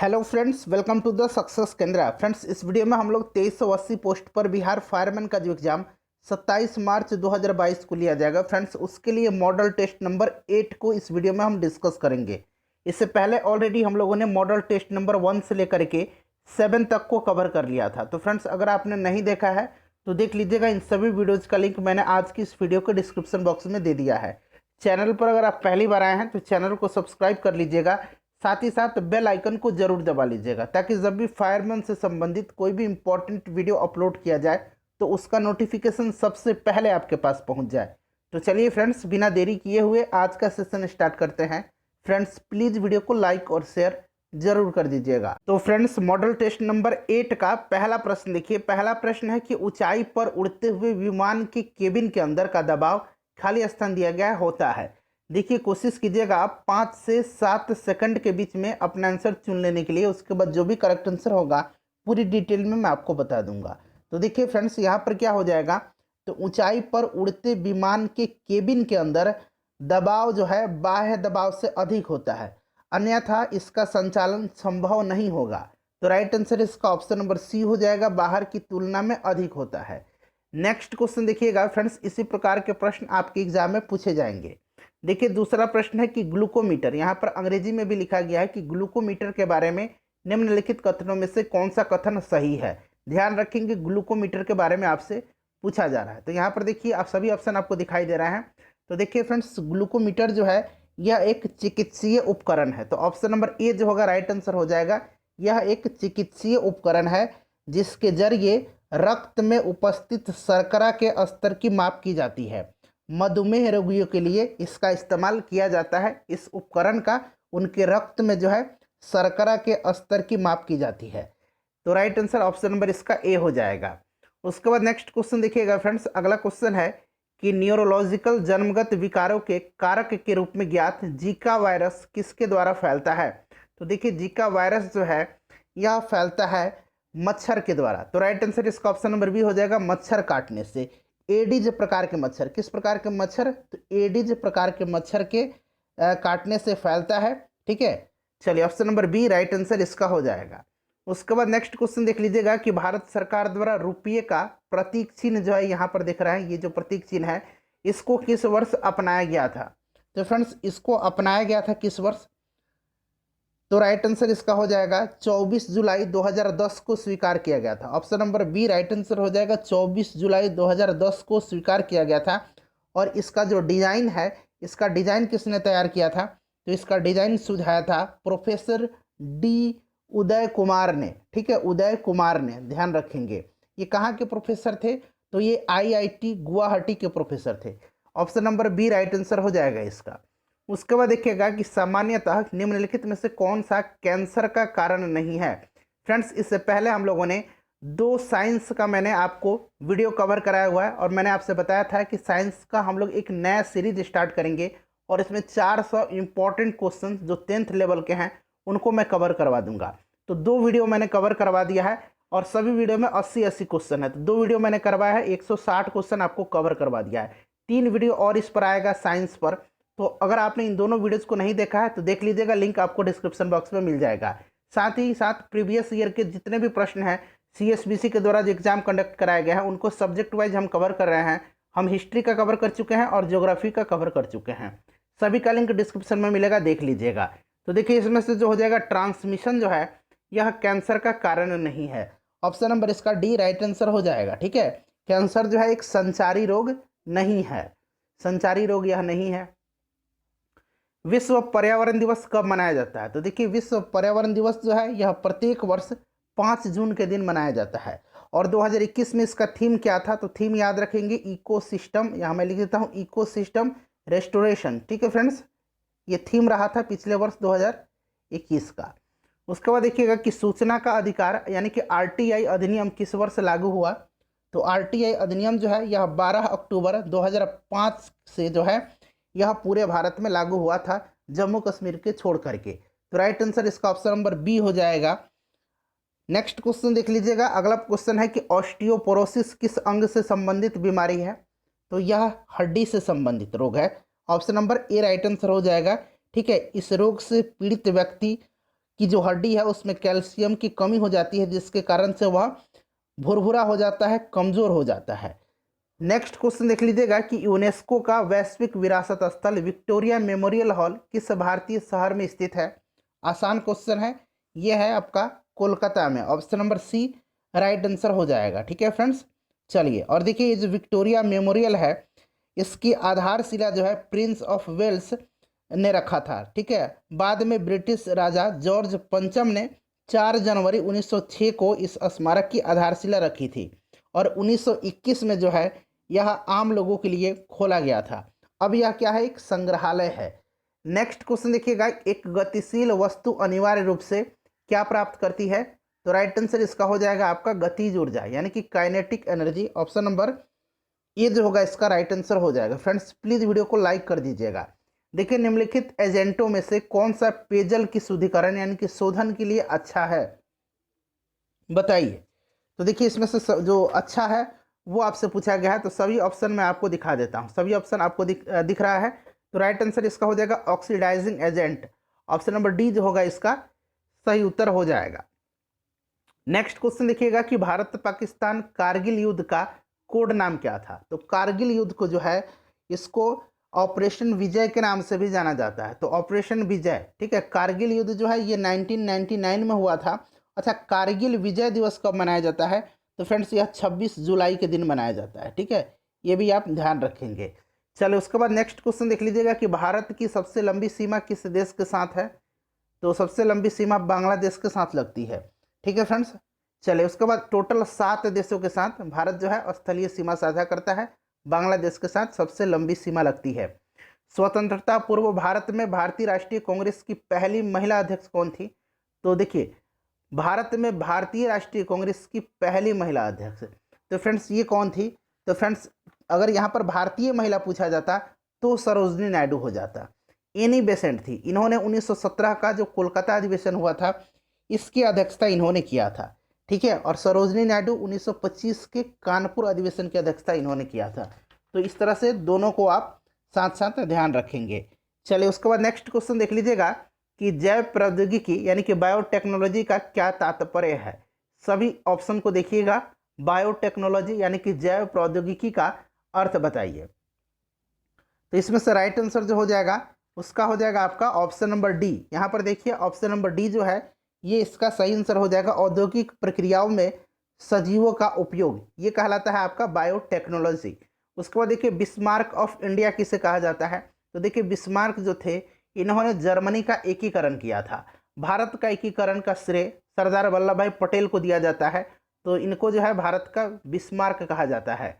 Hello friends, welcome to the success केंद्र। Friends, इस video में हम लोग 2380 पोस्ट पर बिहार फायरमैन का जो एग्जाम 27 मार्च 2022 को लिया जाएगा। फ्रेंड्स, उसके लिए मॉडल टेस्ट नंबर 8 को इस वीडियो में हम डिस्कस करेंगे। इससे पहले ऑलरेडी हम लोगों ने मॉडल टेस्ट नंबर 1 से लेकर के 7 तक को कवर कर लिया था। तो फ्रेंड्स, अगर आपने नहीं देखा है तो देख लीजिएगा। इन सभी वीडियोज़ का लिंक मैंने आज की इस वीडियो के डिस्क्रिप्शन बॉक्स में दे दिया है। चैनल पर अगर आप पहली बार आए हैं तो चैनल को सब्सक्राइब कर लीजिएगा, साथ ही साथ बेल आइकन को जरूर दबा लीजिएगा, ताकि जब भी फायरमैन से संबंधित कोई भी इंपॉर्टेंट वीडियो अपलोड किया जाए तो उसका नोटिफिकेशन सबसे पहले आपके पास पहुंच जाए। तो चलिए फ्रेंड्स, बिना देरी किए हुए आज का सेशन स्टार्ट करते हैं। फ्रेंड्स, प्लीज़ वीडियो को लाइक और शेयर जरूर कर दीजिएगा। तो फ्रेंड्स, मॉडल टेस्ट नंबर 8 का पहला प्रश्न देखिए। पहला प्रश्न है कि ऊंचाई पर उड़ते हुए विमान के केबिन के अंदर का दबाव खाली स्थान दिया गया होता है। देखिए, कोशिश कीजिएगा आप 5 से 7 सेकंड के बीच में अपना आंसर चुन लेने के लिए। उसके बाद जो भी करेक्ट आंसर होगा पूरी डिटेल में मैं आपको बता दूंगा। तो देखिए फ्रेंड्स, यहाँ पर क्या हो जाएगा, तो ऊंचाई पर उड़ते विमान के केबिन के अंदर दबाव जो है बाह्य दबाव से अधिक होता है, अन्यथा इसका संचालन संभव नहीं होगा। तो राइट आंसर इसका ऑप्शन नंबर सी हो जाएगा, बाहर की तुलना में अधिक होता है। नेक्स्ट क्वेश्चन देखिएगा फ्रेंड्स, इसी प्रकार के प्रश्न आपके एग्जाम में पूछे जाएंगे। देखिए, दूसरा प्रश्न है कि ग्लूकोमीटर, यहाँ पर अंग्रेजी में भी लिखा गया है कि ग्लूकोमीटर के बारे में निम्नलिखित कथनों में से कौन सा कथन सही है। ध्यान रखेंगे, ग्लूकोमीटर के बारे में आपसे पूछा जा रहा है। तो यहाँ पर देखिए, आप सभी ऑप्शन आपको दिखाई दे रहा है। तो देखिए फ्रेंड्स, ग्लूकोमीटर जो है यह एक चिकित्सीय उपकरण है। तो ऑप्शन नंबर ए जो होगा राइट आंसर हो जाएगा। यह एक चिकित्सीय उपकरण है जिसके जरिए रक्त में उपस्थित शर्करा के स्तर की माप की जाती है। मधुमेह रोगियों के लिए इसका इस्तेमाल किया जाता है। इस उपकरण का उनके रक्त में जो है शर्करा के स्तर की माप की जाती है। तो राइट आंसर ऑप्शन नंबर इसका ए हो जाएगा। उसके बाद नेक्स्ट क्वेश्चन देखिएगा फ्रेंड्स। अगला क्वेश्चन है कि न्यूरोलॉजिकल जन्मगत विकारों के कारक के रूप में ज्ञात जीका वायरस किसके द्वारा फैलता है। तो देखिए, जीका वायरस जो है यह फैलता है मच्छर के द्वारा। तो राइट आंसर इसका ऑप्शन नंबर बी हो जाएगा, मच्छर काटने से। एडिज प्रकार के मच्छर, किस प्रकार के मच्छर, तो एडिज प्रकार के मच्छर के काटने से फैलता है। ठीक है, चलिए option number B right answer इसका हो जाएगा। उसके बाद नेक्स्ट क्वेश्चन देख लीजिएगा कि भारत सरकार द्वारा रुपये का प्रतीक चिन्ह जो है यहाँ पर दिख रहा है, ये जो प्रतीक चिन्ह है इसको किस वर्ष अपनाया गया था। तो फ्रेंड्स, इसको अपनाया गया था किस वर्ष, तो राइट आंसर इसका हो जाएगा 24 जुलाई 2010 को स्वीकार किया गया था। Option number B right answer हो जाएगा, 24 जुलाई 2010 को स्वीकार किया गया था। और इसका जो डिज़ाइन है, इसका डिज़ाइन किसने तैयार किया था, तो इसका डिज़ाइन सुझाया था प्रोफेसर डी उदय कुमार ने। ठीक है, उदय कुमार ने, ध्यान रखेंगे। ये कहाँ के प्रोफेसर थे, तो ये IIT गुवाहाटी के प्रोफेसर थे। Option number B right answer हो जाएगा इसका। उसके बाद देखिएगा कि सामान्यतः निम्नलिखित में से कौन सा कैंसर का कारण नहीं है। फ्रेंड्स, इससे पहले हम लोगों ने 2 साइंस का मैंने आपको वीडियो कवर कराया हुआ है, और मैंने आपसे बताया था कि साइंस का हम लोग एक नया सीरीज स्टार्ट करेंगे, और इसमें 400 इंपॉर्टेंट क्वेश्चन जो 10th लेवल के हैं उनको मैं कवर करवा दूंगा। तो 2 वीडियो मैंने कवर करवा दिया है, और सभी वीडियो में 80-80 क्वेश्चन है। तो 2 वीडियो मैंने करवाया है, 160 क्वेश्चन आपको कवर करवा दिया है। 3 वीडियो और इस पर आएगा साइंस पर। तो अगर आपने इन दोनों वीडियोस को नहीं देखा है तो देख लीजिएगा, लिंक आपको डिस्क्रिप्शन बॉक्स में मिल जाएगा। साथ ही साथ प्रीवियस ईयर के जितने भी प्रश्न हैं CSBC के द्वारा जो एग्जाम कंडक्ट कराया गया है उनको सब्जेक्ट वाइज हम कवर कर रहे हैं। हम हिस्ट्री का कवर कर चुके हैं और ज्योग्राफी का कवर कर चुके हैं। सभी का लिंक डिस्क्रिप्शन में मिलेगा, देख लीजिएगा। तो देखिए, इसमें से जो हो जाएगा ट्रांसमिशन जो है यह कैंसर का कारण नहीं है। ऑप्शन नंबर इसका डी राइट आंसर हो जाएगा। ठीक है, कैंसर जो है एक संचारी रोग नहीं है, संचारी रोग यह नहीं है। विश्व पर्यावरण दिवस कब मनाया जाता है, तो देखिए, विश्व पर्यावरण दिवस जो है यह प्रत्येक वर्ष 5 जून के दिन मनाया जाता है। और 2021 में इसका थीम क्या था, तो थीम याद रखेंगे इकोसिस्टम। यहाँ मैं लिख देता हूँ इकोसिस्टम रेस्टोरेशन। ठीक है फ्रेंड्स, ये थीम रहा था पिछले वर्ष 2021 का। उसके बाद देखिएगा कि सूचना का अधिकार यानी कि RTI अधिनियम किस वर्ष लागू हुआ, तो RTI अधिनियम जो है यह 12 अक्टूबर 2005 से जो है यह पूरे भारत में लागू हुआ था, जम्मू कश्मीर के छोड़ करके। तो राइट आंसर इसका ऑप्शन नंबर बी हो जाएगा। नेक्स्ट क्वेश्चन देख लीजिएगा। अगला क्वेश्चन है कि ऑस्टियोपोरोसिस किस अंग से संबंधित बीमारी है, तो यह हड्डी से संबंधित रोग है। Option number A right answer हो जाएगा। ठीक है, इस रोग से पीड़ित व्यक्ति की जो हड्डी है उसमें कैल्शियम की कमी हो जाती है, जिसके कारण से वह भुरभुरा हो जाता है, कमज़ोर हो जाता है। नेक्स्ट क्वेश्चन देख लीजिएगा कि यूनेस्को का वैश्विक विरासत स्थल विक्टोरिया मेमोरियल हॉल किस भारतीय शहर में स्थित है? आसान क्वेश्चन है, यह है आपका कोलकाता में। Option number C right answer हो जाएगा। ठीक है फ्रेंड्स, चलिए और देखिए ये जो विक्टोरिया मेमोरियल है इसकी आधारशिला जो है प्रिंस ऑफ वेल्स ने रखा था। ठीक है, बाद में ब्रिटिश राजा जॉर्ज पंचम ने 4 जनवरी 1906 को इस स्मारक की आधारशिला रखी थी और 1921 में जो है यह आम लोगों के लिए खोला गया था। अब यह क्या है? एक संग्रहालय है। नेक्स्ट क्वेश्चन देखिएगा, एक गतिशील वस्तु अनिवार्य रूप से क्या प्राप्त करती है? तो राइट आंसर इसका हो जाएगा आपका गतिज ऊर्जा, यानी कि काइनेटिक एनर्जी। ऑप्शन नंबर ये जो होगा इसका राइट आंसर हो जाएगा। फ्रेंड्स प्लीज वीडियो को लाइक कर दीजिएगा। देखिए निम्नलिखित एजेंटों में से कौन सा पेयजल की शुद्धिकरण यानी कि शोधन के लिए अच्छा है, बताइए। तो देखिए इसमें से जो अच्छा है वो आपसे पूछा गया है, तो सभी ऑप्शन मैं आपको दिखा देता हूँ। सभी ऑप्शन आपको दिख रहा है, तो राइट आंसर इसका हो जाएगा oxidising agent. Option number D जो होगा इसका सही उत्तर हो जाएगा। नेक्स्ट क्वेश्चन देखिएगा कि भारत पाकिस्तान कारगिल युद्ध का कोड नाम क्या था? तो कारगिल युद्ध को जो है इसको ऑपरेशन विजय के नाम से भी जाना जाता है। तो ऑपरेशन विजय, ठीक है। कारगिल युद्ध जो है ये 1999 में हुआ था। अच्छा, कारगिल विजय दिवस कब मनाया जाता है? तो फ्रेंड्स यह 26 जुलाई के दिन मनाया जाता है। ठीक है, ये भी आप ध्यान रखेंगे। चलो उसके बाद नेक्स्ट क्वेश्चन देख लीजिएगा कि भारत की सबसे लंबी सीमा किस देश के साथ है? तो सबसे लंबी सीमा बांग्लादेश के साथ लगती है। ठीक है फ्रेंड्स, चलिए उसके बाद टोटल 7 देशों के साथ भारत जो है स्थलीय सीमा साझा करता है। बांग्लादेश के साथ सबसे लंबी सीमा लगती है। स्वतंत्रता पूर्व भारत में भारतीय राष्ट्रीय कांग्रेस की पहली महिला अध्यक्ष कौन थी? तो देखिए भारत में भारतीय राष्ट्रीय कांग्रेस की पहली महिला अध्यक्ष, तो फ्रेंड्स ये कौन थी? तो फ्रेंड्स अगर यहाँ पर भारतीय महिला पूछा जाता तो सरोजनी नायडू हो जाता। एनी बेसेंट थी। इन्होंने 1917 का जो कोलकाता अधिवेशन हुआ था इसकी अध्यक्षता इन्होंने किया था। ठीक है, और सरोजनी नायडू 1925 के कानपुर अधिवेशन की अध्यक्षता इन्होंने किया था। तो इस तरह से दोनों को आप साथ साथ ध्यान रखेंगे। चलिए उसके बाद नेक्स्ट क्वेश्चन देख लीजिएगा कि जैव प्रौद्योगिकी यानी कि बायोटेक्नोलॉजी का क्या तात्पर्य है? सभी ऑप्शन को देखिएगा। बायोटेक्नोलॉजी यानी कि जैव प्रौद्योगिकी का अर्थ बताइए। तो इसमें से राइट आंसर जो हो जाएगा उसका हो जाएगा आपका ऑप्शन नंबर डी। यहाँ पर देखिए ऑप्शन नंबर डी जो है ये इसका सही आंसर हो जाएगा। औद्योगिक प्रक्रियाओं में सजीवों का उपयोग, ये कहलाता है आपका बायोटेक्नोलॉजी। उसके बाद देखिए बिस्मार्क ऑफ इंडिया किसे कहा जाता है? तो देखिए बिस्मार्क जो थे इन्होंने जर्मनी का एकीकरण किया था। भारत का एकीकरण का श्रेय सरदार वल्लभ भाई पटेल को दिया जाता है, तो इनको जो है भारत का बिस्मार्क कहा जाता है।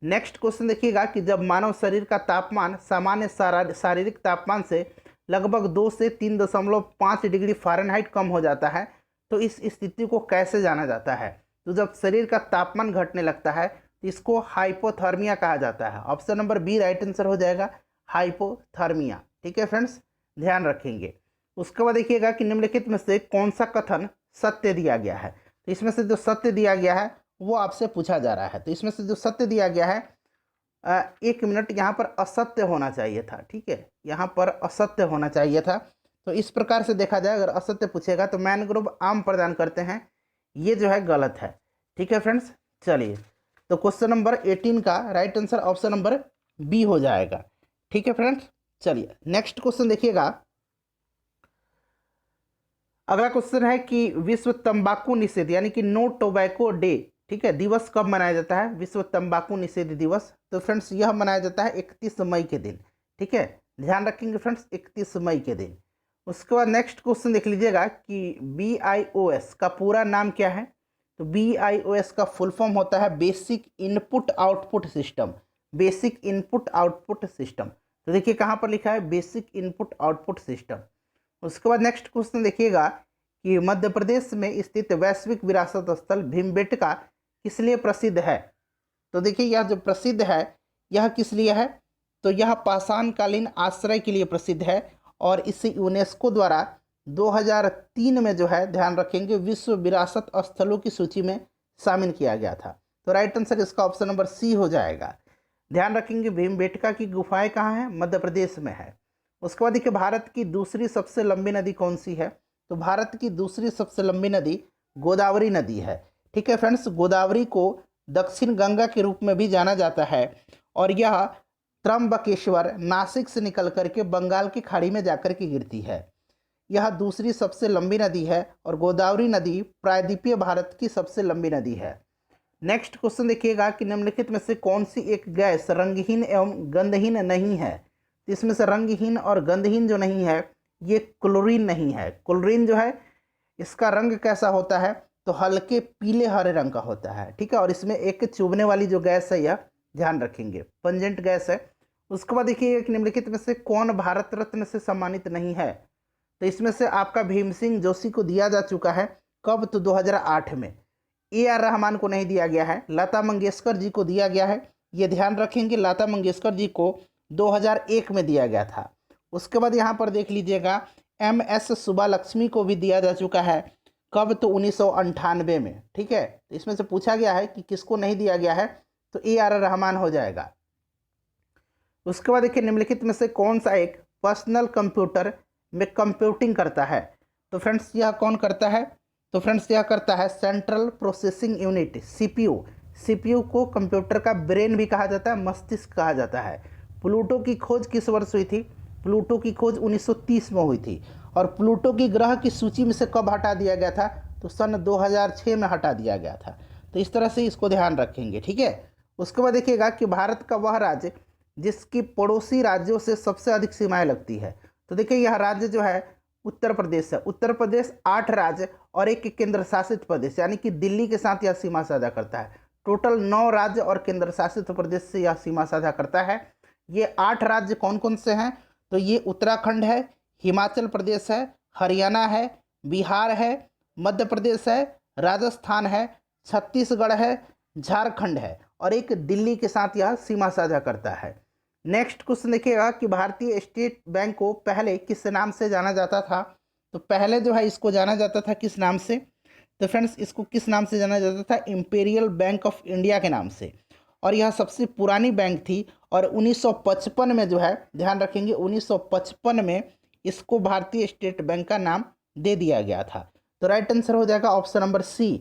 नेक्स्ट क्वेश्चन देखिएगा कि जब मानव शरीर का तापमान सामान्य शारीरिक तापमान से लगभग 2 से 3.5 डिग्री फ़ारेनहाइट कम हो जाता है तो इस स्थिति को कैसे जाना जाता है? तो जब शरीर का तापमान घटने लगता है तो इसको हाइपोथर्मिया कहा जाता है। Option number B right answer हो जाएगा, हाइपोथर्मिया। ठीक है फ्रेंड्स, ध्यान रखेंगे। उसके बाद देखिएगा कि निम्नलिखित में से कौन सा कथन सत्य दिया गया है? तो इसमें से जो सत्य दिया गया है वो आपसे पूछा जा रहा है। तो इसमें से जो सत्य दिया गया है, 1 मिनट, यहाँ पर असत्य होना चाहिए था। ठीक है, यहाँ पर असत्य होना चाहिए था। तो इस प्रकार से देखा जाए अगर असत्य पूछेगा तो मैनग्रोव आम प्रदान करते हैं, ये जो है गलत है। ठीक है फ्रेंड्स, चलिए तो क्वेश्चन नंबर 18 का right answer option number B हो जाएगा। ठीक है फ्रेंड्स, चलिए नेक्स्ट क्वेश्चन देखिएगा। अगला क्वेश्चन है कि विश्व तंबाकू निषेध यानी कि नो टोबैको डे, ठीक है, दिवस कब मनाया जाता है? विश्व तंबाकू निषेध दिवस। तो फ्रेंड्स यह मनाया जाता है 31 मई के दिन। ठीक है, ध्यान रखेंगे फ्रेंड्स, 31 मई के दिन। उसके बाद नेक्स्ट क्वेश्चन देख लीजिएगा कि BIOS का पूरा नाम क्या है? तो BIOS का फुल फॉर्म होता है basic input output system. Basic input output system, तो देखिए कहाँ पर लिखा है, बेसिक इनपुट आउटपुट सिस्टम। उसके बाद नेक्स्ट क्वेश्चन देखिएगा कि मध्य प्रदेश में स्थित वैश्विक विरासत स्थल भीमबेटका किस लिए प्रसिद्ध है? तो देखिए यह जो प्रसिद्ध है यह किस लिए है? तो यह पाषाणकालीन आश्रय के लिए प्रसिद्ध है और इसे यूनेस्को द्वारा 2003 में जो है, ध्यान रखेंगे, विश्व विरासत स्थलों की सूची में शामिल किया गया था। तो राइट आंसर इसका ऑप्शन नंबर सी हो जाएगा। ध्यान रखेंगे भीमबेटका की गुफाएं कहाँ हैं? मध्य प्रदेश में है। उसके बाद देखिए भारत की दूसरी सबसे लंबी नदी कौन सी है? तो भारत की दूसरी सबसे लंबी नदी गोदावरी नदी है। ठीक है फ्रेंड्स, गोदावरी को दक्षिण गंगा के रूप में भी जाना जाता है और यह त्र्यंबकेश्वर नासिक से निकल करके बंगाल की खाड़ी में जाकर के गिरती है। यह दूसरी सबसे लंबी नदी है और गोदावरी नदी प्रायद्वीपीय भारत की सबसे लंबी नदी है। नेक्स्ट क्वेश्चन देखिएगा कि निम्नलिखित में से कौन सी एक गैस रंगहीन एवं गंधहीन नहीं है। तो इसमें से रंगहीन और गंधहीन जो नहीं है ये क्लोरीन नहीं है। क्लोरीन जो है इसका रंग कैसा होता है, तो हल्के पीले हरे रंग का होता है। ठीक है, और इसमें एक चुभने वाली जो गैस है यह ध्यान रखेंगे पंजेंट गैस है। उसके बाद देखिए कि निम्नलिखित में से कौन भारत रत्न से सम्मानित नहीं है। तो इसमें से आपका भीम सिंह जोशी को दिया जा चुका है। कब, तो 2008 में। AR रहमान को नहीं दिया गया है, लता मंगेशकर जी को दिया गया है। ये ध्यान रखेंगे, लता मंगेशकर जी को 2001 में दिया गया था। उसके बाद यहाँ पर देख लीजिएगा MS सुब्बालक्ष्मी को भी दिया जा चुका है। कब, तो 1998 में। ठीक है, तो इसमें से पूछा गया है कि किसको नहीं दिया गया है, तो AR रहमान हो जाएगा। उसके बाद देखिए निम्नलिखित में से कौन सा एक पर्सनल कंप्यूटर में कंप्यूटिंग करता है। तो फ्रेंड्स यह कौन करता है, तो फ्रेंड्स यह करता है central processing unit CPU। CPU को कंप्यूटर का ब्रेन भी कहा जाता है, मस्तिष्क कहा जाता है। प्लूटो की खोज किस वर्ष हुई थी, प्लूटो की खोज 1930 में हुई थी। और प्लूटो की ग्रह की सूची में से कब हटा दिया गया था, तो सन 2006 में हटा दिया गया था। तो इस तरह से इसको ध्यान रखेंगे। ठीक है, उसके बाद देखिएगा कि भारत का वह राज्य जिसकी पड़ोसी राज्यों से सबसे अधिक सीमाएं लगती है। तो देखिए यह राज्य जो है उत्तर प्रदेश है। उत्तर प्रदेश 8 राज्य और एक केंद्र शासित प्रदेश यानी कि दिल्ली के साथ यह सीमा साझा करता है। टोटल 9 राज्य और केंद्र शासित प्रदेश से यह सीमा साझा करता है। ये 8 राज्य कौन कौन से हैं, तो ये उत्तराखंड है, हिमाचल प्रदेश है, हरियाणा है, बिहार है, मध्य प्रदेश है, राजस्थान है, छत्तीसगढ़ है, झारखंड है और एक दिल्ली के साथ यह सीमा साझा करता है। नेक्स्ट क्वेश्चन देखिएगा कि भारतीय स्टेट बैंक को पहले किस नाम से जाना जाता था। तो पहले जो है इसको जाना जाता था किस नाम से, तो फ्रेंड्स इसको किस नाम से जाना जाता था, इंपीरियल बैंक ऑफ इंडिया के नाम से। और यह सबसे पुरानी बैंक थी और 1955 में जो है ध्यान रखेंगे 1955 में इसको भारतीय स्टेट बैंक का नाम दे दिया गया था। तो राइट आंसर हो जाएगा ऑप्शन नंबर C।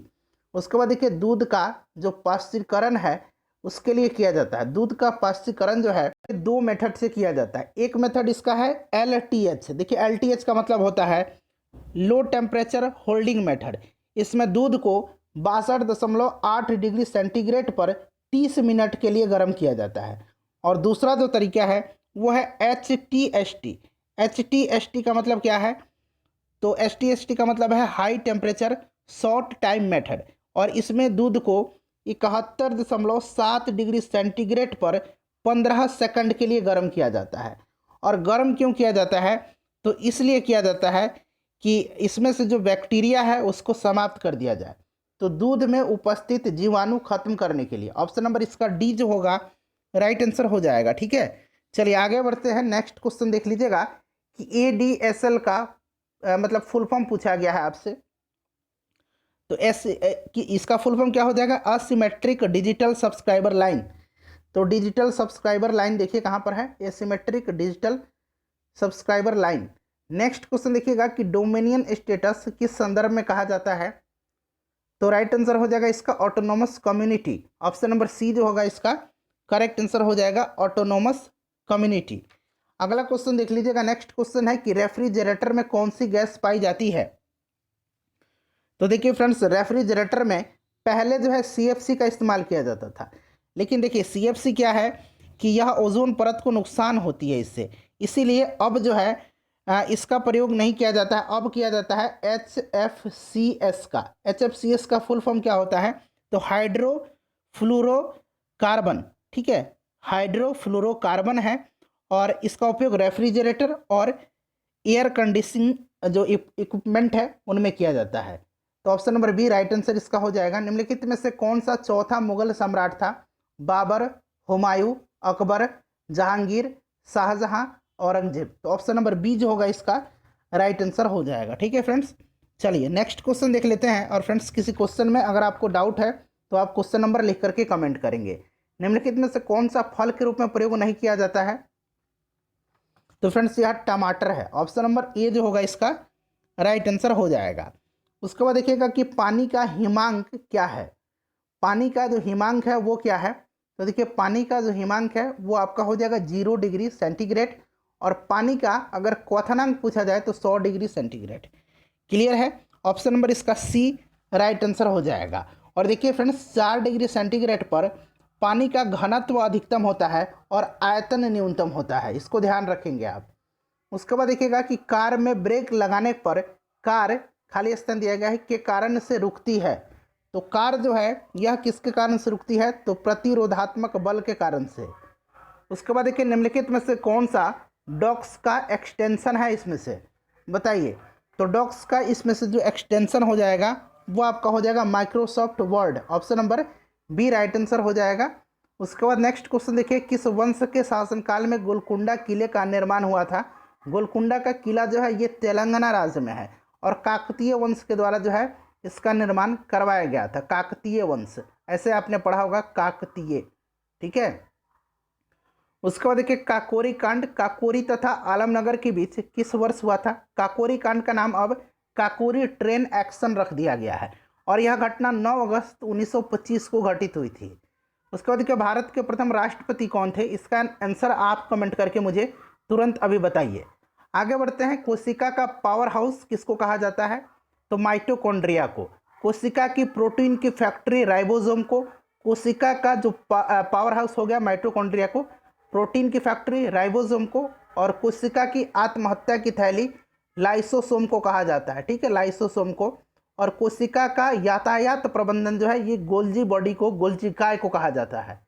उसके बाद देखिए दूध का जो पाश्चुरीकरण है उसके लिए किया जाता है। दूध का पाश्चुरीकरण जो है 2 मेथड से किया जाता है। एक मेथड इसका है LTH। देखिए LTH का मतलब होता है लो टेम्परेचर होल्डिंग मेथड। इसमें दूध को 62.8 डिग्री सेंटीग्रेड पर 30 मिनट के लिए गर्म किया जाता है। और दूसरा जो तरीका है वो है HTST। HTST का मतलब क्या है, तो HTST का मतलब है high temperature short time method. और इसमें दूध को 71.7 डिग्री सेंटीग्रेड पर 15 सेकंड के लिए गर्म किया जाता है। और गर्म क्यों किया जाता है, तो इसलिए किया जाता है कि इसमें से जो बैक्टीरिया है उसको समाप्त कर दिया जाए, तो दूध में उपस्थित जीवाणु खत्म करने के लिए। ऑप्शन नंबर इसका D जो होगा राइट आंसर हो जाएगा। ठीक है, चलिए आगे बढ़ते हैं। नेक्स्ट क्वेश्चन देख लीजिएगा कि ADSL का मतलब फुल फॉर्म पूछा गया है आपसे। तो कि इसका फुल फॉर्म क्या हो जाएगा, असिमेट्रिक डिजिटल सब्सक्राइबर लाइन। तो डिजिटल सब्सक्राइबर लाइन देखिए कहाँ पर है, asymmetric digital subscriber line. Next question देखिएगा कि डोमिनियन स्टेटस किस संदर्भ में कहा जाता है। तो राइट आंसर हो जाएगा इसका autonomous community. Option number C जो होगा इसका करेक्ट आंसर हो जाएगा ऑटोनोमस कम्युनिटी। अगला क्वेश्चन देख लीजिएगा। नेक्स्ट क्वेश्चन है कि रेफ्रिजरेटर में कौन सी गैस पाई जाती है। तो देखिए फ्रेंड्स रेफ्रिजरेटर में पहले जो है CFC का इस्तेमाल किया जाता था, लेकिन देखिए CFC क्या है कि यह ओजोन परत को नुकसान होती है इससे, इसीलिए अब जो है इसका प्रयोग नहीं किया जाता है। अब किया जाता है HFCS का। HFCS का फुल फॉर्म क्या होता है, तो हाइड्रोफ्लोरोकार्बन। ठीक है, हाइड्रोफ्लोरोकार्बन है और इसका उपयोग रेफ्रिजरेटर और एयर कंडीशनिंग जो इक्विपमेंट है उनमें किया जाता है। तो option number B right answer इसका हो जाएगा। निम्नलिखित में से कौन सा चौथा मुगल सम्राट था, बाबर, हुमायूं, अकबर, जहांगीर, शाहजहां, औरंगजेब। तो ऑप्शन नंबर B जो होगा इसका राइट आंसर हो जाएगा। ठीक है फ्रेंड्स, चलिए नेक्स्ट क्वेश्चन देख लेते हैं। और फ्रेंड्स किसी क्वेश्चन में अगर आपको डाउट है तो आप क्वेश्चन नंबर लिख करके कमेंट करेंगे। निम्नलिखित में से कौन सा फल के रूप में प्रयोग नहीं किया जाता है। तो फ्रेंड्स यह टमाटर है। ऑप्शन नंबर A जो होगा इसका राइट आंसर हो जाएगा। उसके बाद देखिएगा कि पानी का हिमांक क्या है। पानी का जो हिमांक है वो क्या है, तो देखिए पानी का जो हिमांक है वो आपका हो जाएगा 0 डिग्री सेंटीग्रेड, और पानी का अगर क्वथनांक पूछा जाए तो 100 डिग्री सेंटीग्रेड। क्लियर है, ऑप्शन नंबर इसका सी राइट आंसर हो जाएगा। और देखिए फ्रेंड्स 4 डिग्री सेंटीग्रेड पर पानी का घनत्व अधिकतम होता है और आयतन न्यूनतम होता है, इसको ध्यान रखेंगे आप। उसके बाद देखिएगा कि कार में ब्रेक लगाने पर कार खाली स्थान दिया गया है के कारण से रुकती है, तो कार जो है यह किसके कारण से रुकती है, तो प्रतिरोधात्मक बल के कारण से। उसके बाद देखिए निम्नलिखित में से कौन सा डॉक्स का एक्सटेंशन है इसमें से, बताइए। तो डॉक्स का इसमें से जो एक्सटेंशन हो जाएगा वो आपका हो जाएगा Microsoft Word, option number B right answer हो जाएगा। उसके बाद नेक्स्ट क्वेश्चन देखिए, किस वंश के शासनकाल में गोलकुंडा किले का निर्माण हुआ था। गोलकुंडा का किला जो है ये तेलंगाना राज्य में है, और काकतीय वंश के द्वारा जो है इसका निर्माण करवाया गया था। काकतीय वंश, ऐसे आपने पढ़ा होगा काकतीय, ठीक है। उसके बाद देखिए काकोरी कांड काकोरी तथा आलमनगर के बीच किस वर्ष हुआ था। काकोरी कांड का नाम अब काकोरी ट्रेन एक्शन रख दिया गया है, और यह घटना 9 अगस्त 1925 को घटित हुई थी। उसके बाद देखिए भारत के प्रथम राष्ट्रपति कौन थे, इसका आंसर आप कमेंट करके मुझे तुरंत अभी बताइए। आगे बढ़ते हैं, कोशिका का पावर हाउस किसको कहा जाता है, तो माइटोकॉन्ड्रिया को। कोशिका की प्रोटीन की फैक्ट्री राइबोसोम को। कोशिका का जो पावर हाउस हो गया माइटोकॉन्ड्रिया को, प्रोटीन की फैक्ट्री राइबोसोम को, और कोशिका की आत्महत्या की थैली लाइसोसोम को कहा जाता है, ठीक है, लाइसोसोम को। और कोशिका का यातायात प्रबंधन जो है ये गोल्जी बॉडी को, गोल्जिकाय को कहा जाता है।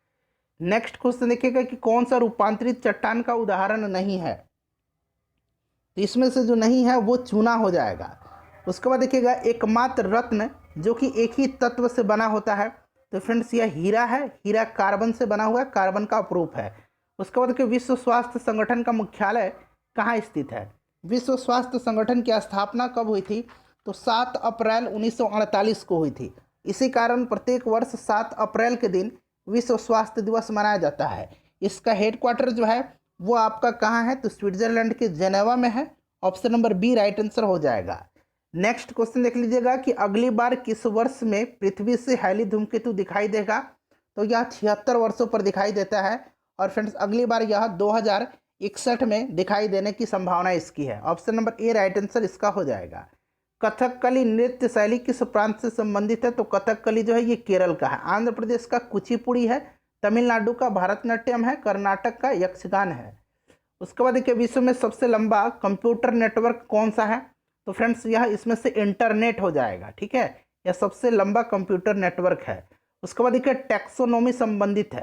नेक्स्ट क्वेश्चन देखिएगा कि कौन सा रूपांतरित चट्टान का उदाहरण नहीं है, तो इसमें से जो नहीं है वो चूना हो जाएगा। उसके बाद देखिएगा एकमात्र रत्न जो कि एक ही तत्व से बना होता है, तो फ्रेंड्स यह हीरा है। हीरा कार्बन से बना हुआ है, कार्बन का अपरूप है। उसके बाद देखिए विश्व स्वास्थ्य संगठन का मुख्यालय कहाँ स्थित है। विश्व स्वास्थ्य संगठन की स्थापना कब हुई थी, तो 7 अप्रैल 1948 को हुई थी। इसी कारण प्रत्येक वर्ष 7 अप्रैल के दिन विश्व स्वास्थ्य दिवस मनाया जाता है। इसका हेडक्वार्टर जो है वो आपका कहाँ है, तो स्विट्जरलैंड के जेनेवा में है, option number B right answer हो जाएगा। नेक्स्ट क्वेश्चन देख लीजिएगा कि अगली बार किस वर्ष में पृथ्वी से हैली धूमकेतु दिखाई देगा, तो यह 76 वर्षों पर दिखाई देता है, और फ्रेंड्स अगली बार यह 2061 में दिखाई देने की संभावना इसकी है, option number A right answer इसका हो जाएगा। कथकली नृत्य शैली किस प्रांत से संबंधित है, तो कथकली जो है ये केरल का है। आंध्र प्रदेश का कुचिपुड़ी है, तमिलनाडु का भारतनाट्यम है, कर्नाटक का यक्षगान है। उसके बाद देखिए विश्व में सबसे लंबा कंप्यूटर नेटवर्क कौन सा है, तो फ्रेंड्स यह इसमें से इंटरनेट हो जाएगा, ठीक है, यह सबसे लंबा कंप्यूटर नेटवर्क है। उसके बाद देखिए टैक्सोनॉमी संबंधित है।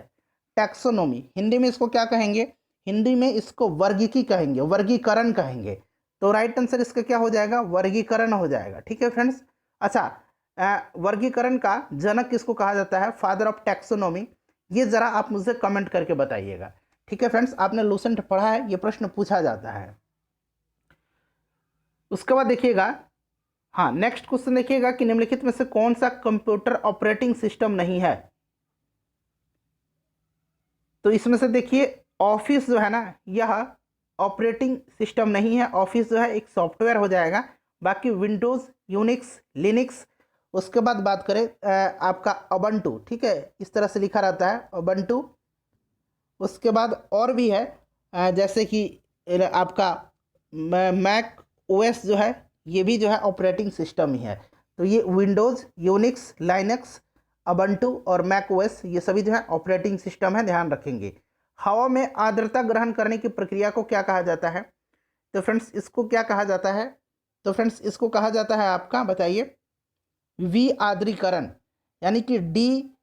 टैक्सोनॉमी हिंदी में इसको क्या कहेंगे, हिंदी में इसको वर्गीकी कहेंगे, वर्गीकरण कहेंगे, तो राइट आंसर इसका क्या हो जाएगा, वर्गीकरण हो जाएगा, ठीक है फ्रेंड्स। अच्छा वर्गीकरण का जनक किसको कहा जाता है, फादर ऑफ टैक्सोनॉमी, ये जरा आप मुझे कमेंट करके बताइएगा, ठीक है फ्रेंड्स। आपने लूसेंट पढ़ा है, ये प्रश्न पूछा जाता है। उसके बाद देखिएगा, हाँ नेक्स्ट क्वेश्चन देखिएगा कि निम्नलिखित में से कौन सा कंप्यूटर ऑपरेटिंग सिस्टम नहीं है, तो इसमें से देखिए ऑफिस जो है ना यह ऑपरेटिंग सिस्टम नहीं है, ऑफिस जो है एक सॉफ्टवेयर हो जाएगा। बाकी विंडोज़, यूनिक्स, लिनक्स। उसके बाद बात करें आपका उबंटू, ठीक है, इस तरह से लिखा रहता है उबंटू। उसके बाद और भी है जैसे कि आपका मैक ओएस जो है ये भी जो है ऑपरेटिंग सिस्टम ही है। तो ये विंडोज़, यूनिक्स, लाइनक्स, उबंटू और मैक ओएस ये सभी जो है ऑपरेटिंग सिस्टम है, ध्यान रखेंगे। हवा में आर्द्रता ग्रहण करने की प्रक्रिया को क्या कहा जाता है, तो फ्रेंड्स इसको क्या कहा जाता है, तो फ्रेंड्स इसको कहा जाता है आपका बताइए वी आर्द्रीकरण, यानी कि डी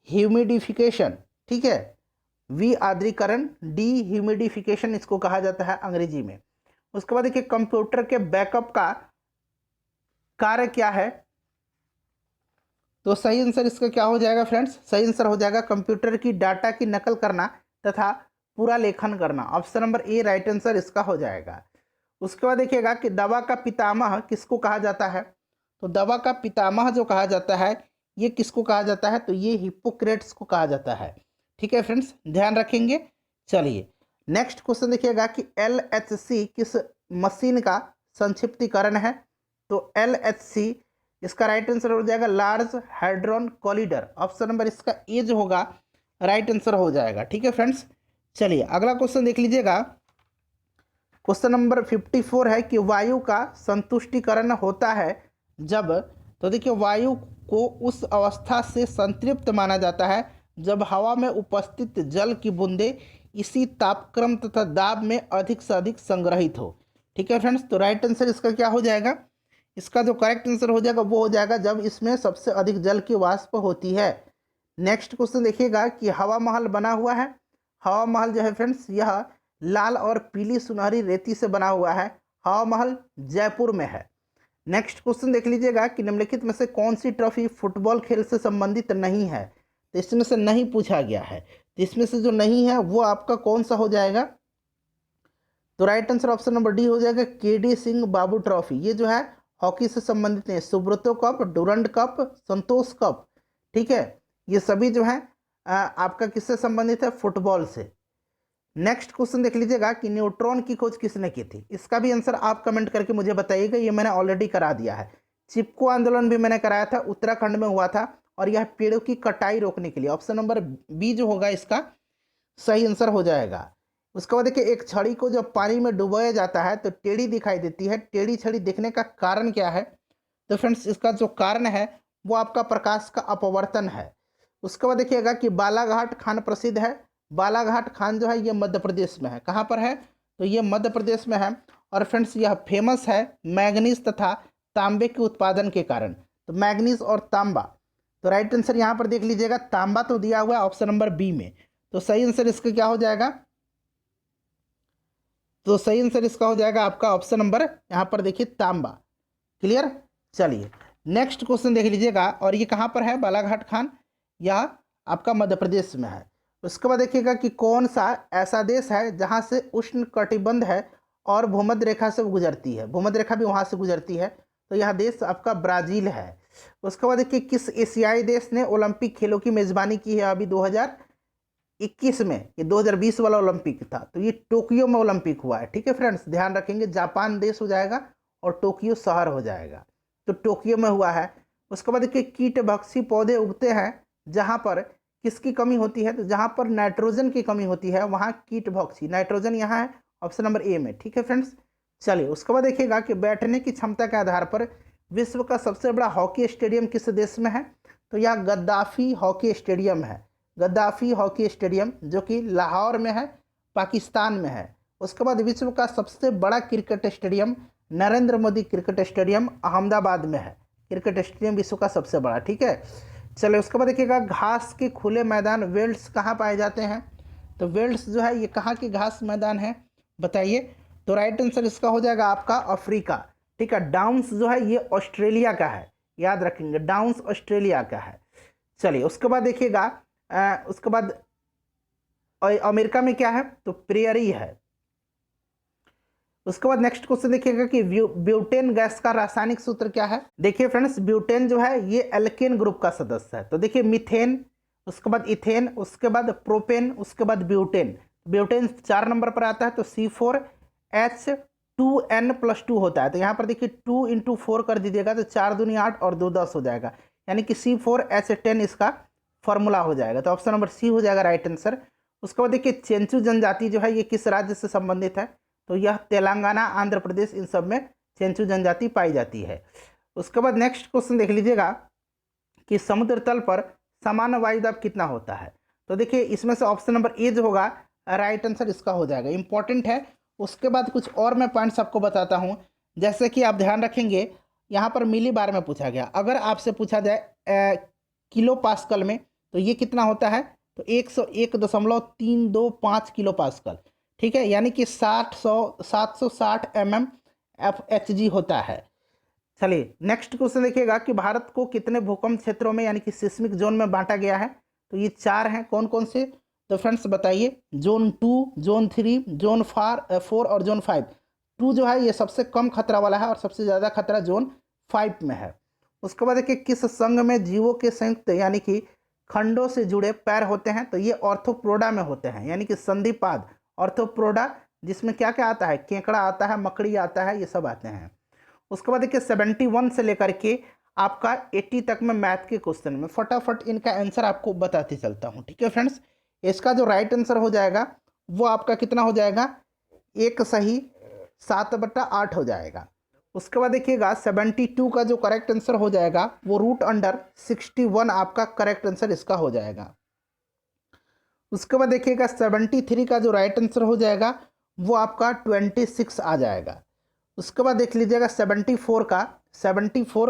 ह्यूमिडिफिकेशन, ठीक है, वी आर्द्रीकरण, डी ह्यूमिडिफिकेशन इसको कहा जाता है अंग्रेजी में। उसके बाद देखिए कंप्यूटर के बैकअप का कार्य क्या है, तो सही आंसर इसका क्या हो जाएगा फ्रेंड्स, सही आंसर हो जाएगा कंप्यूटर की डाटा की नकल करना तथा पूरा लेखन करना, option number A right answer इसका हो जाएगा। उसके बाद देखिएगा कि दवा का पितामह किसको कहा जाता है, तो दवा का पितामह जो कहा जाता है ये किसको कहा जाता है, तो ये हिप्पोक्रेट्स को कहा जाता है, ठीक है फ्रेंड्स, ध्यान रखेंगे। चलिए नेक्स्ट क्वेश्चन देखिएगा कि LHC किस मशीन का संक्षिप्तीकरण है, तो LHC इसका राइट आंसर हो जाएगा लार्ज हैड्रॉन कोलिडर। ऑप्शन नंबर इसका ए जो होगा राइट आंसर हो जाएगा। ठीक है फ्रेंड्स, चलिए अगला क्वेश्चन देख लीजिएगा। क्वेश्चन नंबर 54 है कि वायु का संतुष्टिकरण होता है जब, तो देखिए वायु को उस अवस्था से संतृप्त माना जाता है जब हवा में उपस्थित जल की बूंदें इसी तापक्रम तथा दाब में अधिक से अधिक संग्रहित हो। ठीक है फ्रेंड्स, तो राइट आंसर इसका क्या हो जाएगा, इसका जो करेक्ट आंसर हो जाएगा वो हो जाएगा जब इसमें सबसे अधिक जल की वाष्प होती है। नेक्स्ट क्वेश्चन देखिएगा कि हवा महल बना हुआ है। हवा महल जो है फ्रेंड्स यह लाल और पीली सुनहरी रेती से बना हुआ है। हवा महल जयपुर में है। नेक्स्ट क्वेश्चन देख लीजिएगा कि निम्नलिखित में से कौन सी ट्रॉफी फुटबॉल खेल से संबंधित नहीं है। तो इसमें से नहीं पूछा गया है, तो इसमें से जो नहीं है वो आपका कौन सा हो जाएगा, तो right answer option number D हो जाएगा KD सिंह बाबू ट्रॉफी। ये जो है हॉकी से संबंधित है। सुब्रतो कप, डुरंड कप, संतोष कप, ठीक है, ये सभी जो है आपका किससे संबंधित है, फुटबॉल से। नेक्स्ट क्वेश्चन देख लीजिएगा कि न्यूट्रॉन की खोज किसने की थी। इसका भी आंसर आप कमेंट करके मुझे बताइएगा, ये मैंने ऑलरेडी करा दिया है। चिपको आंदोलन भी मैंने कराया था, उत्तराखंड में हुआ था, और यह पेड़ों की कटाई रोकने के लिए। ऑप्शन नंबर बी जो होगा इसका सही आंसर हो जाएगा। उसके बाद देखिए एक छड़ी को जब पानी में डुबाया जाता है तो टेढ़ी दिखाई देती है। टेढ़ी छड़ी दिखने का कारण क्या है, तो फ्रेंड्स इसका जो कारण है वो आपका प्रकाश का अपवर्तन है। उसके बाद देखिएगा कि बालाघाट खान प्रसिद्ध है। बालाघाट खान जो है ये मध्य प्रदेश में है। कहाँ पर है, तो ये मध्य प्रदेश में है। और फ्रेंड्स यह फेमस है मैग्नीज तथा तांबे के उत्पादन के कारण। तो मैग्नीज और तांबा, तो राइट आंसर यहाँ पर देख लीजिएगा तांबा तो दिया हुआ है ऑप्शन नंबर बी में। तो सही आंसर इसका क्या हो जाएगा, तो सही आंसर इसका हो जाएगा आपका ऑप्शन नंबर यहाँ पर देखिए तांबा। क्लियर, चलिए नेक्स्ट क्वेश्चन देख लीजिएगा। और ये कहाँ पर है बालाघाट खान, यह आपका मध्य प्रदेश में है। उसके बाद देखिएगा कि कौन सा ऐसा देश है जहाँ से उष्ण कटिबंध है और भूमध्य रेखा से गुजरती है, भूमध्य रेखा भी वहाँ से गुजरती है। तो यह देश आपका ब्राज़ील है। उसके बाद देखिए किस एशियाई देश ने ओलंपिक खेलों की मेज़बानी की है अभी 2021 में। ये 2020 वाला ओलंपिक था, तो ये टोक्यो में ओलंपिक हुआ है। ठीक है फ्रेंड्स, ध्यान रखेंगे जापान देश हो जाएगा और टोक्यो शहर हो जाएगा, तो टोक्यो में हुआ है। उसके बाद देखिए कीटभक्षी पौधे उगते हैं जहाँ पर किसकी कमी होती है, तो जहाँ पर नाइट्रोजन की कमी होती है वहाँ कीटभक्षी, नाइट्रोजन यहाँ है ऑप्शन नंबर ए में। ठीक है फ्रेंड्स, चलिए उसके बाद देखिएगा कि बैठने की क्षमता के आधार पर विश्व का सबसे बड़ा हॉकी स्टेडियम किस देश में है, तो यह गद्दाफी हॉकी स्टेडियम है। गद्दाफी हॉकी स्टेडियम जो कि लाहौर में है, पाकिस्तान में है। उसके बाद विश्व का सबसे बड़ा cricket stadium Narendra Modi cricket stadium Ahmedabad में है। क्रिकेट स्टेडियम विश्व का सबसे बड़ा। ठीक है, चलिए उसके बाद देखिएगा घास के खुले मैदान वेल्ड्स कहाँ पाए जाते हैं, तो वेल्ड्स जो है ये कहाँ के घास मैदान है बताइए, तो राइट आंसर इसका हो जाएगा आपका अफ्रीका। ठीक है, डाउन्स जो है ये ऑस्ट्रेलिया का है, याद रखेंगे डाउन्स ऑस्ट्रेलिया का है। चलिए उसके बाद देखिएगा उसके बाद अमेरिका में क्या है, तो प्रेयरी है। उसके बाद नेक्स्ट क्वेश्चन देखिएगा कि ब्यूटेन गैस का रासायनिक सूत्र क्या है। देखिए फ्रेंड्स ब्यूटेन जो है ये एल्केन ग्रुप का सदस्य है। तो देखिए मीथेन, उसके बाद इथेन, उसके बाद प्रोपेन, उसके बाद ब्यूटेन। ब्यूटेन 4 नंबर पर आता है, तो C4H2N+2 होता है। तो यहाँ पर देखिए 2 × 4 कर दीजिएगा तो 4 दूनी 8 और 2 10 हो जाएगा, यानी कि C4H10 इसका फॉर्मूला हो जाएगा। तो ऑप्शन नंबर सी हो जाएगा राइट आंसर। उसके बाद देखिए चेंचू जनजाति जो है ये किस राज्य से संबंधित है, तो यह तेलंगाना, आंध्र प्रदेश, इन सब में चेंचू जनजाति पाई जाती है। उसके बाद नेक्स्ट क्वेश्चन देख लीजिएगा कि समुद्र तल पर सामान्य वायुदाब कितना होता है। तो देखिए इसमें से ऑप्शन नंबर ए जो होगा राइट आंसर इसका हो जाएगा, इंपॉर्टेंट है। उसके बाद कुछ और मैं पॉइंट्स आपको बताता हूँ, जैसे कि आप ध्यान रखेंगे यहाँ पर मिली बार में पूछा गया। अगर आपसे पूछा जाए किलो पास्कल में तो ये कितना होता है, तो 101.325 किलो पास्कल। ठीक है, यानी कि 760 mmFHg होता है। चलिए नेक्स्ट क्वेश्चन देखिएगा कि भारत को कितने भूकंप क्षेत्रों में यानी कि सिस्मिक जोन में बांटा गया है, तो ये 4 हैं। कौन कौन से, तो फ्रेंड्स बताइए, जोन 2, जोन 3, जोन 4 और जोन 5। 2 जो है ये सबसे कम खतरा वाला है और सबसे ज़्यादा खतरा जोन 5 में है। उसके बाद देखिए किस संघ में जीवों के संयुक्त यानी कि खंडों से जुड़े पैर होते हैं, तो ये ऑर्थोप्रोडा में होते हैं, यानी कि संधिपाद ऑर्थोप्रोडा, जिसमें क्या क्या आता है, केकड़ा आता है, मकड़ी आता है, ये सब आते हैं। उसके बाद देखिए 71 से लेकर के आपका 80 तक में मैथ के क्वेश्चन में फटाफट इनका आंसर आपको बताते चलता हूँ, ठीक है फ्रेंड्स। इसका जो राइट आंसर हो जाएगा वो आपका कितना हो जाएगा, 1 सही 7/8 हो जाएगा। उसके बाद देखिएगा 72 का जो करेक्ट आंसर हो जाएगा वो √61 आपका करेक्ट आंसर इसका हो जाएगा। उसके बाद देखिएगा 73 का जो राइट आंसर हो जाएगा वो आपका 26 आ जाएगा। उसके बाद देख लीजिएगा 74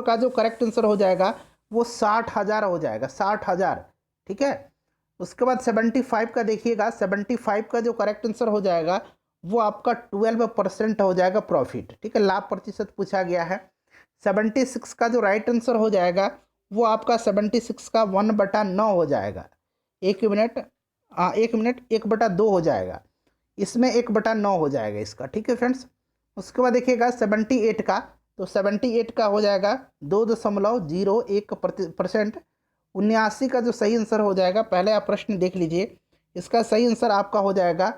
का जो करेक्ट आंसर हो जाएगा वो 60,000 हो जाएगा, 60,000, ठीक है। उसके बाद 75 का देखिएगा, 75 का जो करेक्ट आंसर हो जाएगा वो आपका 12% हो जाएगा प्रॉफिट, ठीक है, लाभ प्रतिशत पूछा गया है। 76 का जो राइट आंसर हो जाएगा वो आपका 76 का 1/9 हो जाएगा। 1/2 हो जाएगा, इसमें 1/9 हो जाएगा इसका, ठीक है फ्रेंड्स। उसके बाद देखिएगा 78 का, तो 78 का हो जाएगा 2.01%। 79 का जो सही आंसर हो जाएगा, पहले आप प्रश्न देख लीजिए, इसका सही आंसर आपका हो जाएगा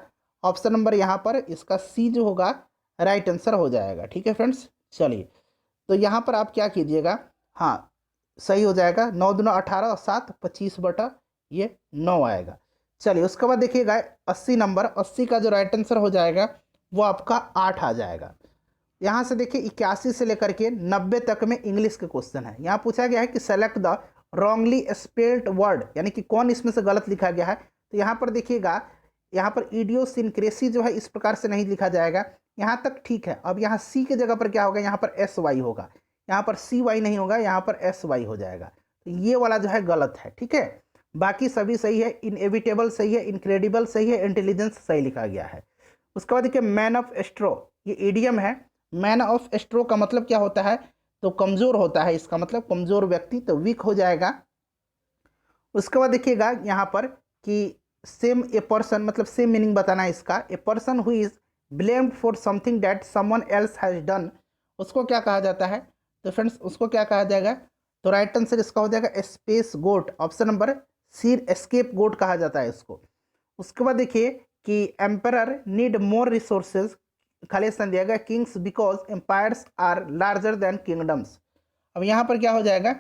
ऑप्शन नंबर यहाँ पर इसका सी जो होगा राइट आंसर हो जाएगा, ठीक है फ्रेंड्स। चलिए तो यहाँ पर आप क्या कीजिएगा, हाँ सही हो जाएगा, 9 दूना 18 और 7 25/9 आएगा। चलिए उसके बाद देखिएगा 80 नंबर, 80 का जो राइट आंसर हो जाएगा वो आपका 8 आ जाएगा। यहाँ से देखिए 81 से लेकर के 90 तक में इंग्लिश के क्वेश्चन है। यहाँ पूछा गया है कि select the wrongly spelled word, यानी कि कौन इसमें से गलत लिखा गया है। तो यहाँ पर देखिएगा, यहाँ पर इडियोसिनक्रेसी जो है इस प्रकार से नहीं लिखा जाएगा, यहाँ तक ठीक है। अब यहाँ सी के जगह पर क्या होगा, यहाँ पर SY होगा, यहाँ पर CY नहीं होगा, यहाँ पर SY हो जाएगा। तो ये वाला जो है गलत है, ठीक है। बाकी सभी सही है, इनएविटेबल सही है, इनक्रेडिबल सही है, इंटेलिजेंस सही लिखा गया है। उसके बाद देखिए मैन ऑफ स्ट्रो, ये इडियम है। मैन ऑफ स्ट्रो का मतलब क्या होता है, तो कमजोर होता है, इसका मतलब कमजोर व्यक्ति, तो वीक हो जाएगा। उसके बाद देखिएगा यहाँ पर कि सेम ए पर्सन, मतलब सेम मीनिंग बताना है इसका, ए person who is blamed for something that someone else has done, उसको क्या कहा जाता है, तो फ्रेंड्स उसको क्या कहा जाएगा, तो राइट आंसर इसका हो जाएगा स्पेस गोट, ऑप्शन नंबर सी, एस्केप गोट कहा जाता है इसको। उसके बाद देखिए कि एम्परर नीड मोर रिसोर्सेज, खाली स्थान दिया गया kings because empires are larger than kingdoms. अब यहाँ पर क्या हो जाएगा,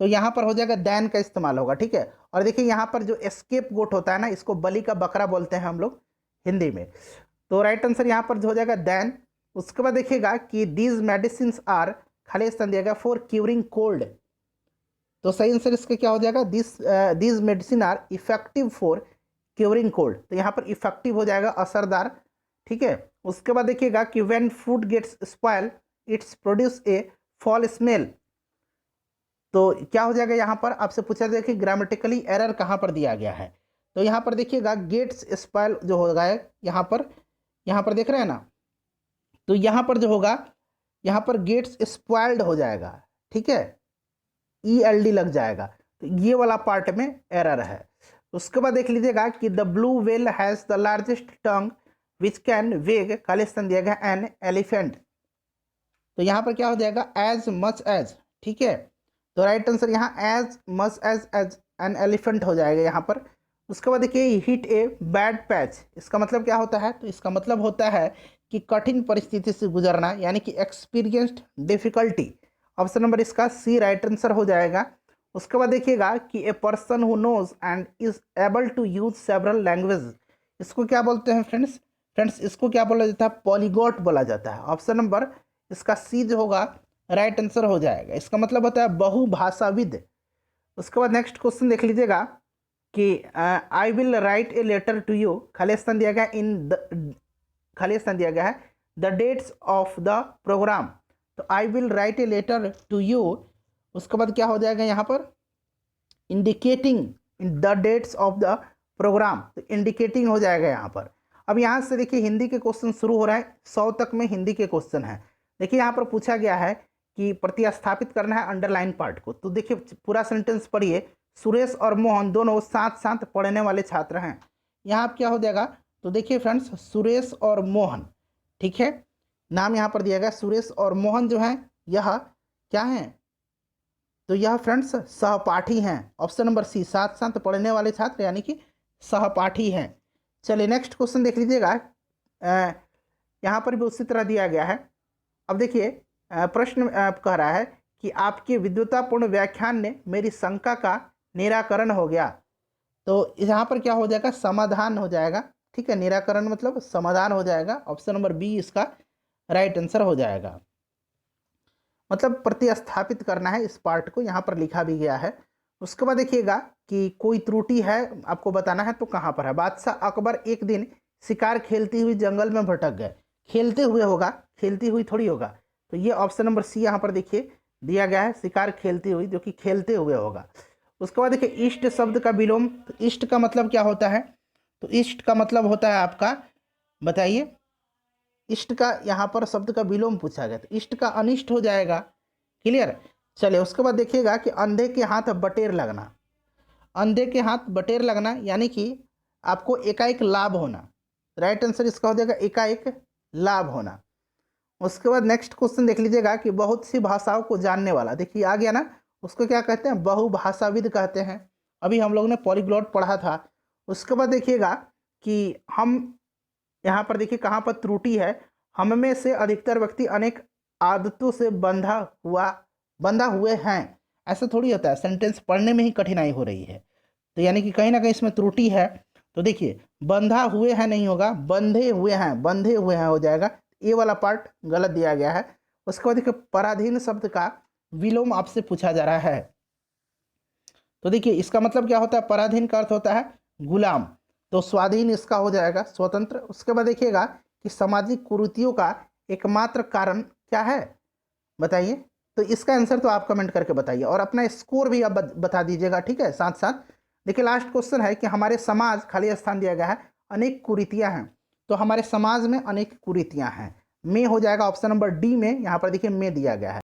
तो यहाँ पर हो जाएगा दैन का इस्तेमाल होगा, ठीक है। और देखिए यहाँ पर जो एस्केप गोट होता है ना, इसको बलि का बकरा बोलते हैं हम लोग हिंदी में, तो राइट आंसर यहाँ पर जो हो जाएगा दैन। उसके बाद देखिएगा कि दीज मेडिसिन आर, खाली स्थान दिया गया फॉर क्यूरिंग कोल्ड, तो सही आंसर इसका क्या हो जाएगा, these medicine are effective for curing cold, तो यहाँ पर इफेक्टिव हो जाएगा असरदार, ठीक है। उसके बाद देखिएगा कि when food gets spoil it's produce a foul smell, तो क्या हो जाएगा, यहाँ पर आपसे पूछा जाएगा कि ग्रामेटिकली एरर कहाँ पर दिया गया है, तो यहाँ पर देखिएगा गेट्स स्पॉइल जो होगा यहाँ पर देख रहे हैं ना, तो यहाँ पर जो होगा, यहाँ पर गेट्स स्पॉइल्ड हो जाएगा, ठीक है, ELD लग जाएगा, तो ये वाला पार्ट में एरर है। उसके बाद देख लीजिएगा कि the blue whale has the largest tongue which can वेग, खाली स्थान दिया गया एन एलिफेंट, तो यहाँ पर क्या हो जाएगा एज मच एज, ठीक है, तो राइट आंसर यहाँ as much as an elephant हो जाएगा यहाँ पर। उसके बाद देखिए हिट ए बैड पैच, इसका मतलब क्या होता है, तो इसका मतलब होता है कि कठिन परिस्थिति से गुजरना, यानी कि एक्सपीरियंस्ड डिफिकल्टी, ऑप्शन नंबर इसका सी राइट आंसर हो जाएगा। उसके बाद देखिएगा कि a person who knows and is able to use several language, इसको क्या बोलते हैं फ्रेंड्स इसको क्या बोला जाता है, पॉलीगॉट बोला जाता है, ऑप्शन नंबर इसका सी जो होगा राइट आंसर हो जाएगा। इसका मतलब होता है बहुभाषाविद। उसके बाद नेक्स्ट क्वेश्चन देख लीजिएगा कि I will write a letter to you, खाली स्थान दिया गया खाली स्थान दिया गया है the dates of the programme, तो I will write a letter to you. उसके बाद क्या हो जाएगा यहाँ पर indicating the dates of the programme, तो इंडिकेटिंग हो जाएगा यहाँ पर। अब यहाँ से देखिए हिंदी के क्वेश्चन शुरू हो रहा है, 100 तक में हिंदी के क्वेश्चन है। देखिए यहाँ पर पूछा गया है कि प्रतिस्थापित करना है अंडरलाइन पार्ट को, तो देखिए पूरा सेंटेंस पढ़िए, सुरेश और मोहन दोनों साथ साथ पढ़ने वाले छात्र हैं। यहाँ क्या हो जाएगा, तो देखिए फ्रेंड्स सुरेश और मोहन, ठीक है, नाम यहाँ पर दिया गया सुरेश और मोहन जो है यह क्या है, तो यह फ्रेंड्स सहपाठी हैं, ऑप्शन नंबर सी, साथ साथ पढ़ने वाले छात्र यानी कि सहपाठी हैं। चलिए नेक्स्ट क्वेश्चन देख लीजिएगा, यहाँ पर भी उसी तरह दिया गया है अब देखिए प्रश्न कह रहा है कि आपके विद्वतापूर्ण व्याख्यान ने मेरी शंका का निराकरण हो गया। तो यहाँ पर क्या हो जाएगा, समाधान हो जाएगा। ठीक है, निराकरण मतलब समाधान हो जाएगा। ऑप्शन नंबर बी इसका राइट आंसर हो जाएगा। मतलब प्रतिस्थापित करना है इस पार्ट को, यहाँ पर लिखा भी गया है। उसके बाद देखिएगा कि कोई त्रुटि है आपको बताना है, तो कहाँ पर है। बादशाह अकबर एक दिन शिकार खेलती हुई जंगल में भटक गए। खेलते हुए होगा, खेलती हुई थोड़ी होगा। तो ये ऑप्शन नंबर सी यहाँ पर देखिए दिया गया है, शिकार खेलती हुई, जो कि खेलते हुए होगा। उसके बाद देखिए इष्ट शब्द का विलोम। तो इष्ट का मतलब क्या होता है, तो इष्ट का मतलब होता है आपका, बताइए। इष्ट का यहाँ पर शब्द का विलोम पूछा गया, तो इष्ट का अनिष्ट हो जाएगा। क्लियर। चलिए उसके बाद देखिएगा कि अंधे के हाथ बटेर लगना। अंधे के हाथ बटेर लगना यानी कि आपको एकाएक लाभ होना। राइट आंसर इसका हो जाएगा एकाएक लाभ होना। उसके बाद नेक्स्ट क्वेश्चन देख लीजिएगा कि बहुत सी भाषाओं को जानने वाला। देखिए आ गया ना, उसको क्या कहते हैं, बहुभाषाविद कहते हैं। अभी हम लोग ने पॉलीग्लॉट पढ़ा था। उसके बाद देखिएगा कि हम यहाँ पर देखिए कहाँ पर त्रुटि है। हम में से अधिकतर व्यक्ति अनेक आदतों से बंधा हुए हैं। ऐसा थोड़ी होता है, सेंटेंस पढ़ने में ही कठिनाई हो रही है, तो यानी कि कहीं ना कहीं इसमें त्रुटि है। तो देखिए बंधा हुए हैं नहीं होगा, बंधे हुए हैं हो जाएगा। ये वाला पार्ट गलत दिया गया है। उसके बाद देखिए पराधीन शब्द का विलोम आपसे पूछा जा रहा है। तो देखिए इसका मतलब क्या होता है, पराधीन का अर्थ होता है गुलाम, तो स्वाधीन इसका हो जाएगा स्वतंत्र। उसके बाद देखिएगा कि सामाजिक कुरीतियों का एकमात्र कारण क्या है, बताइए। तो इसका आंसर तो आप कमेंट करके बताइए, और अपना स्कोर भी आप बता दीजिएगा। ठीक है, साथ साथ देखिए लास्ट क्वेश्चन है कि हमारे समाज, खाली स्थान दिया गया है, अनेक कुरीतियां हैं। तो हमारे समाज में अनेक कुरीतियां हैं, में हो जाएगा ऑप्शन नंबर डी में। यहाँ पर देखिए में दिया गया है।